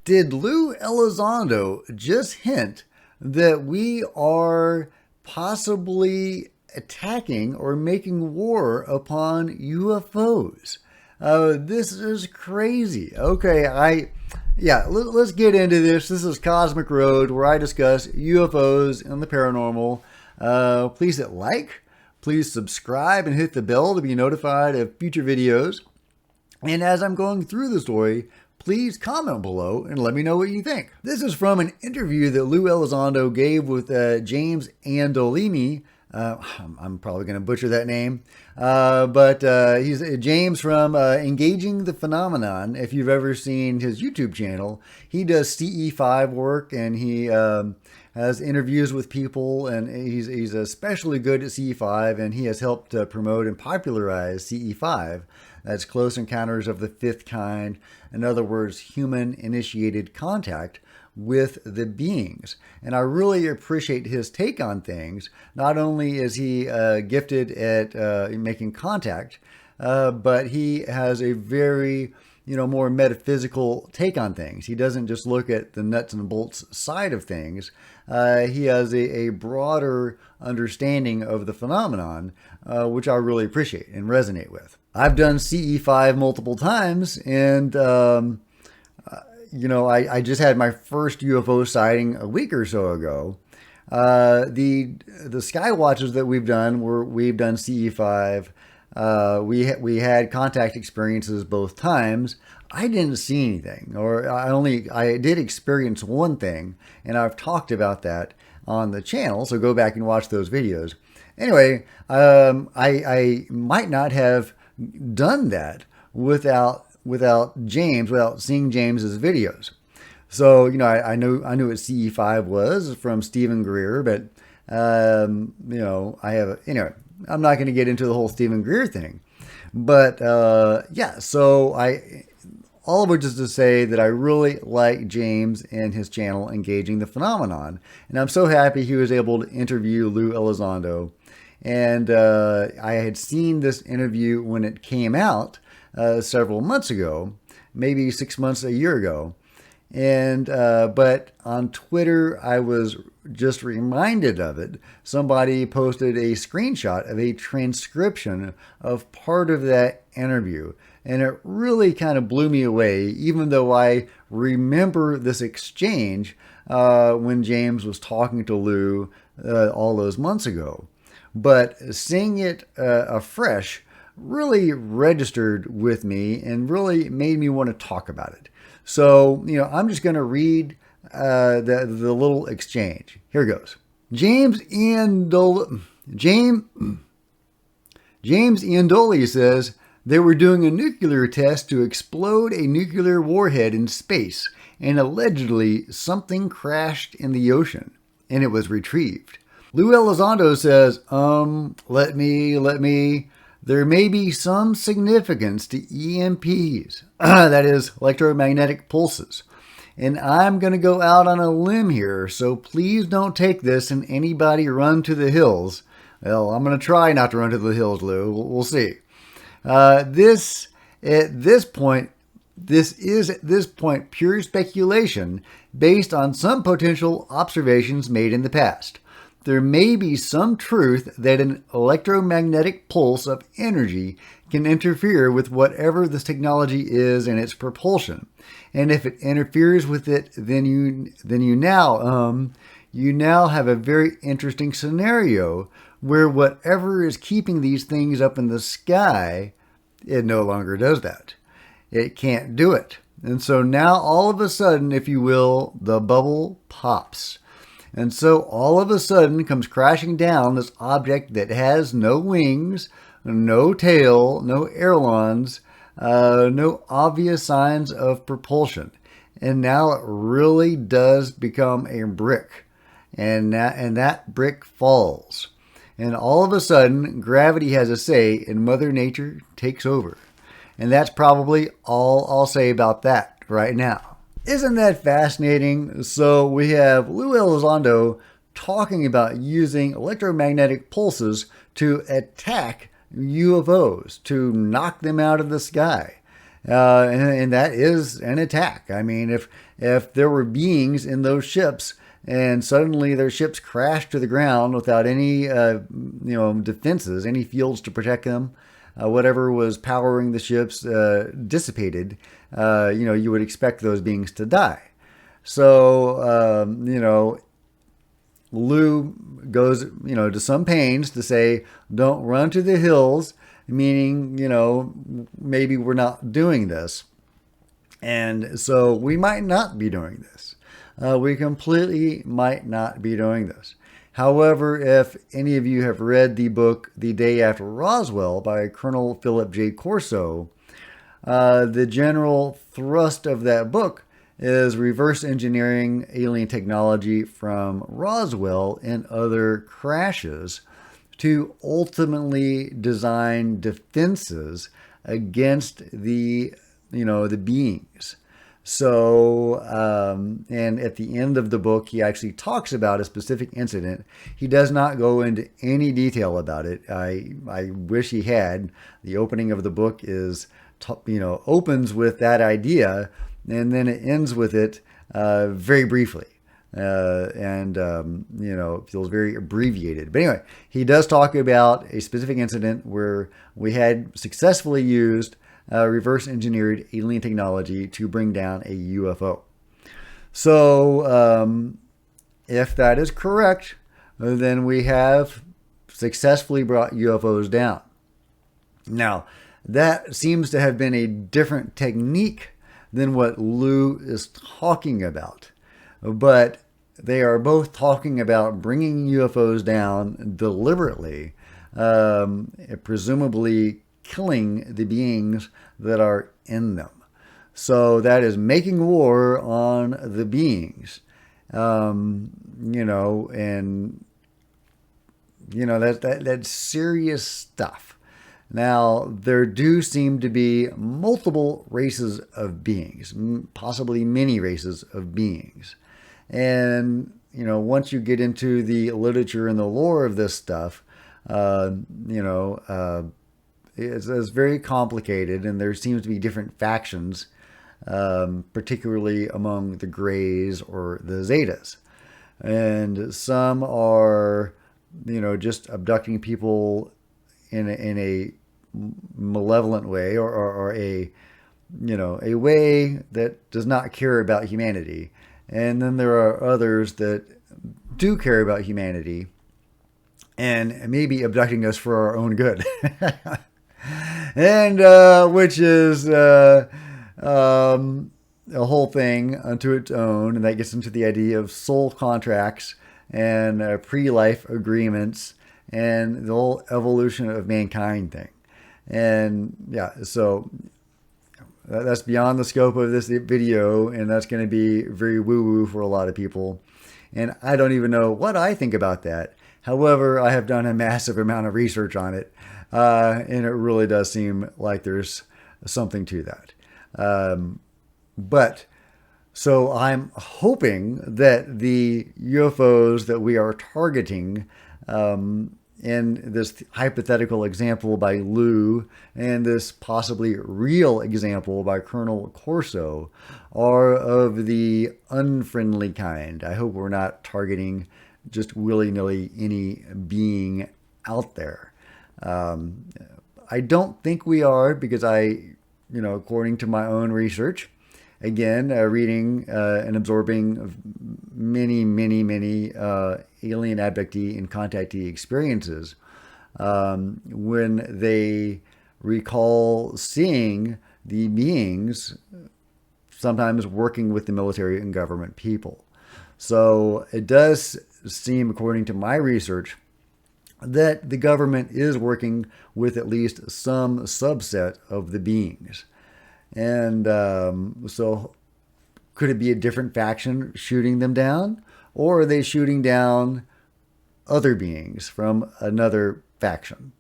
Did Lou Elizondo just hint that we are possibly attacking or making war upon UFOs? This is crazy. Okay, let's get into this. This is Cosmic Road, where I discuss UFOs and the paranormal. Please hit like, please subscribe, and hit the bell to be notified of future videos. And as I'm going through the story, please comment below and let me know what you think. This is from an interview that Lou Elizondo gave with James Andolini. I'm probably going to butcher that name, but he's James from Engaging the Phenomenon. If you've ever seen his YouTube channel, he does CE5 work, and he has interviews with people, and he's especially good at CE5, and he has helped promote and popularize CE5. That's Close Encounters of the Fifth Kind. In other words, human-initiated contact with the beings. And I really appreciate his take on things. Not only is he gifted at making contact, but he has a very, more metaphysical take on things. He doesn't just look at the nuts and bolts side of things. He has a broader understanding of the phenomenon, which I really appreciate and resonate with. I've done CE5 multiple times, and I just had my first UFO sighting a week or so ago. The sky watches that we've done CE5. We had contact experiences both times. I didn't see anything, or I did experience one thing, and I've talked about that on the channel. So go back and watch those videos. Anyway, I might not have done that without seeing James's videos. So I knew what CE5 was from Stephen Greer, but I'm not going to get into the whole Stephen Greer thing. But so all of which is to say that I really like James and his channel Engaging the Phenomenon, and I'm so happy he was able to interview Lou Elizondo. And I had seen this interview when it came out several months ago, maybe 6 months, a year ago. And but on Twitter, I was just reminded of it. Somebody posted a screenshot of a transcription of part of that interview. And it really kind of blew me away, even though I remember this exchange when James was talking to Lou all those months ago. But seeing it afresh really registered with me and really made me want to talk about it. So, I'm just going to read the little exchange. Here goes. James Iandoli says they were doing a nuclear test to explode a nuclear warhead in space, and allegedly something crashed in the ocean, and it was retrieved. Lou Elizondo says, let me, there may be some significance to EMPs, that is, electromagnetic pulses. And I'm going to go out on a limb here, so please don't take this and anybody run to the hills. Well, I'm going to try not to run to the hills, Lou. We'll see. This is at this point pure speculation based on some potential observations made in the past. There may be some truth that an electromagnetic pulse of energy can interfere with whatever this technology is in its propulsion. And if it interferes with it, then you now have a very interesting scenario where whatever is keeping these things up in the sky, it no longer does that. It can't do it. And so now all of a sudden, if you will, the bubble pops. And so all of a sudden comes crashing down this object that has no wings, no tail, no ailerons, no obvious signs of propulsion. And now it really does become a brick. And that brick falls. And all of a sudden, gravity has a say and Mother Nature takes over. And that's probably all I'll say about that right now. Isn't that fascinating? So we have Lou Elizondo talking about using electromagnetic pulses to attack UFOs, to knock them out of the sky. And that is an attack. I mean, if there were beings in those ships and suddenly their ships crashed to the ground without any defenses, any fields to protect them, whatever was powering the ships dissipated, you would expect those beings to die. So, Lou goes, to some pains to say, don't run to the hills, meaning, maybe we're not doing this. And so we might not be doing this. We completely might not be doing this. However, if any of you have read the book The Day After Roswell by Colonel Philip J. Corso, the general thrust of that book is reverse engineering alien technology from Roswell and other crashes to ultimately design defenses against the beings. So, and at the end of the book, he actually talks about a specific incident. He does not go into any detail about it. I wish he had. The opening of the book is, opens with that idea, and then it ends with it very briefly. Feels very abbreviated. But anyway, he does talk about a specific incident where we had successfully used reverse engineered alien technology to bring down a UFO. So, if that is correct, then we have successfully brought UFOs down. Now, that seems to have been a different technique than what Lou is talking about. But they are both talking about bringing UFOs down deliberately, presumably killing the beings that are in them. So that is making war on the beings. That's serious stuff. Now, there do seem to be multiple races of beings, possibly many races of beings. And, once you get into the literature and the lore of this stuff, it's very complicated, and there seems to be different factions, particularly among the Greys or the Zetas. And some are, just abducting people in a malevolent way or a way that does not care about humanity. And then there are others that do care about humanity and maybe abducting us for our own good. And which is a whole thing unto its own, and that gets into the idea of soul contracts and pre-life agreements and the whole evolution of mankind thing. And yeah, so that's beyond the scope of this video, and that's going to be very woo-woo for a lot of people. And I don't even know what I think about that. However, I have done a massive amount of research on it, and it really does seem like there's something to that. So I'm hoping that the UFOs that we are targeting in this hypothetical example by Lou and this possibly real example by Colonel Corso are of the unfriendly kind. I hope we're not targeting just willy-nilly any being out there. I don't think we are, because according to my own research, again, reading and absorbing many alien abductee and contactee experiences, when they recall seeing the beings sometimes working with the military and government people. So it does seem, according to my research, that the government is working with at least some subset of the beings. And so could it be a different faction shooting them down? Or are they shooting down other beings from another faction?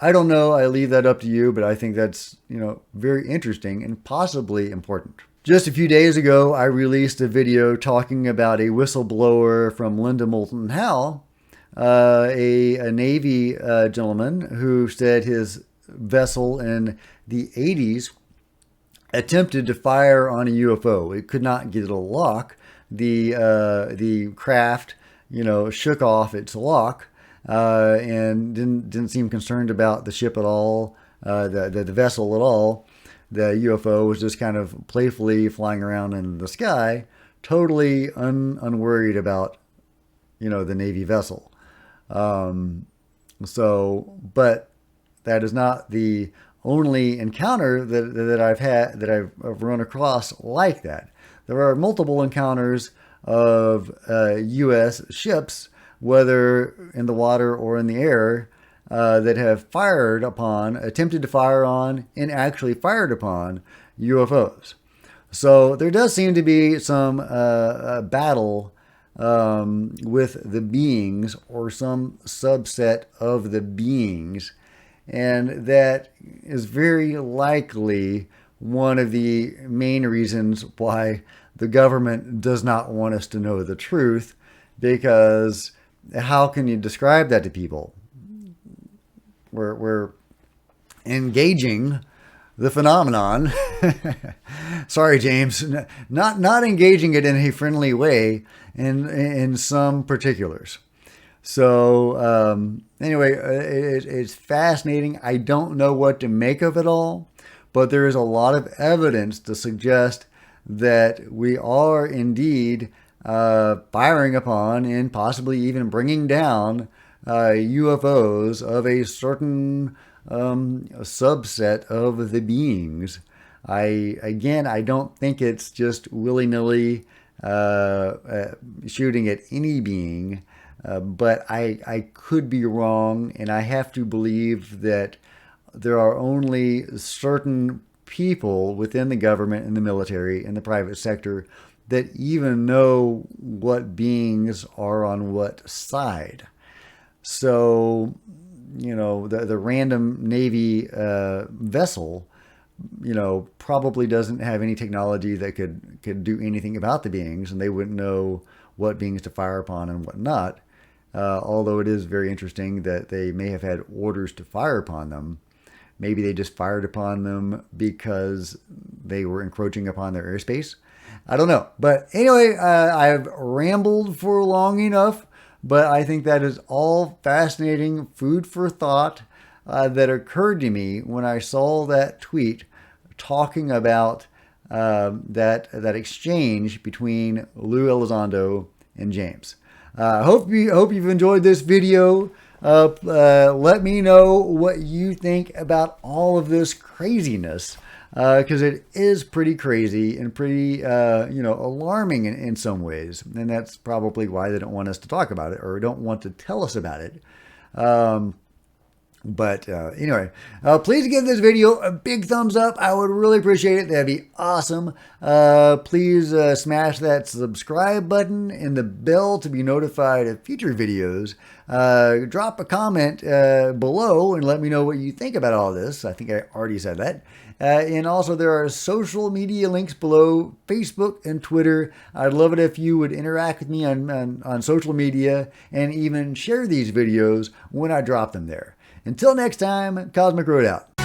I don't know. I leave that up to you, but I think that's, very interesting and possibly important. Just a few days ago, I released a video talking about a whistleblower from Linda Moulton Howe, a Navy gentleman who said his vessel in the 80s attempted to fire on a UFO. It could not get a lock. The craft, shook off its lock and didn't seem concerned about the ship at all, the vessel at all. The UFO was just kind of playfully flying around in the sky, totally unworried about the Navy vessel. But that is not the only encounter that I've had, that I've run across like that. There are multiple encounters of U.S. ships, whether in the water or in the air, that have fired upon, attempted to fire on, and actually fired upon UFOs. So there does seem to be some battle with the beings, or some subset of the beings, and that is very likely one of the main reasons why the government does not want us to know the truth, because how can you describe that to people? We're engaging the phenomenon. Sorry, James, not engaging it in a friendly way in some particulars. So anyway, it's fascinating. I don't know what to make of it all, but there is a lot of evidence to suggest that we are indeed firing upon and possibly even bringing down UFOs of a certain subset of the beings. I don't think it's just willy-nilly shooting at any being, but I could be wrong, and I have to believe that there are only certain people within the government and the military and the private sector that even know what beings are on what side. So, the random Navy vessel, probably doesn't have any technology that could do anything about the beings, and they wouldn't know what beings to fire upon and what not. Although it is very interesting that they may have had orders to fire upon them. Maybe they just fired upon them because they were encroaching upon their airspace. I don't know. But anyway, I've rambled for long enough, but I think that is all fascinating food for thought that occurred to me when I saw that tweet talking about that exchange between Lou Elizondo and James. Hope you've enjoyed this video. Let me know what you think about all of this craziness, because it is pretty crazy and pretty alarming in some ways, and that's probably why they don't want us to talk about it, or don't want to tell us about it. But anyway, please give this video a big thumbs up. I would really appreciate it. That'd be awesome. Please smash that subscribe button and the bell to be notified of future videos. Drop a comment below and let me know what you think about all this. I think I already said that. And also, there are social media links below, Facebook and Twitter. I'd love it if you would interact with me on social media and even share these videos when I drop them there. Until next time, Cosmic Road out.